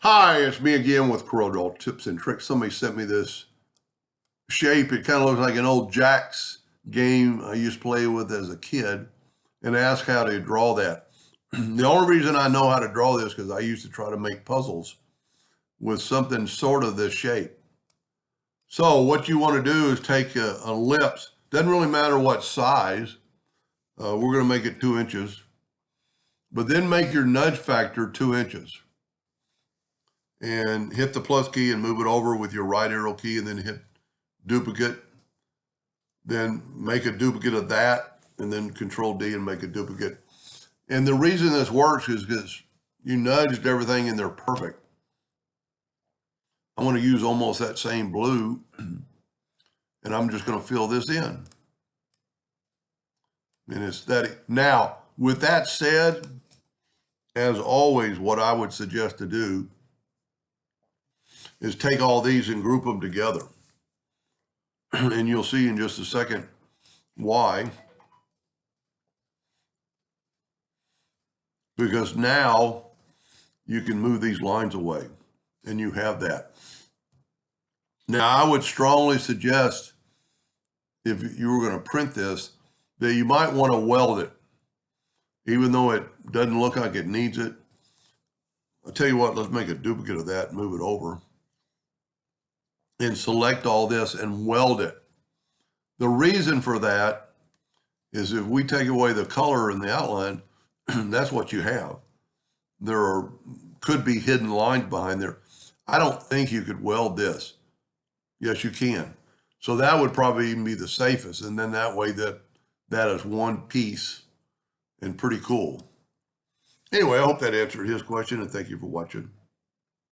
Hi, it's me again with Corel tips and tricks. Somebody sent me this shape. It kind of looks like an old Jacks game I used to play with as a kid, and asked how to draw that. The only reason I know how to draw this because I used to try to make puzzles with something sort of this shape. So what you want to do is take an ellipse. Doesn't really matter what size. We're going to make it 2 inches, but then make your nudge factor 2 inches. And hit the plus key and move it over with your right arrow key, and then hit duplicate. Then make a duplicate of that, and then Control D and make a duplicate. And the reason this works is because you nudged everything and they're perfect. I'm going to use almost that same blue, and I'm just going to fill this in. And it's that. Now, with that said, as always, what I would suggest to do is take all these and group them together. And you'll see in just a second why. Because now you can move these lines away and you have that. Now, I would strongly suggest, if you were going to print this, that you might want to weld it, even though it doesn't look like it needs it. I'll tell you what, let's make a duplicate of that and move it over. And select all this and weld it. The reason for that is if we take away the color in the outline, that's what you have. Could be hidden lines behind there. I don't think you could weld this. Yes, you can. So that would probably even be the safest. And then that way that is one piece and pretty cool. Anyway, I hope that answered his question, and thank you for watching.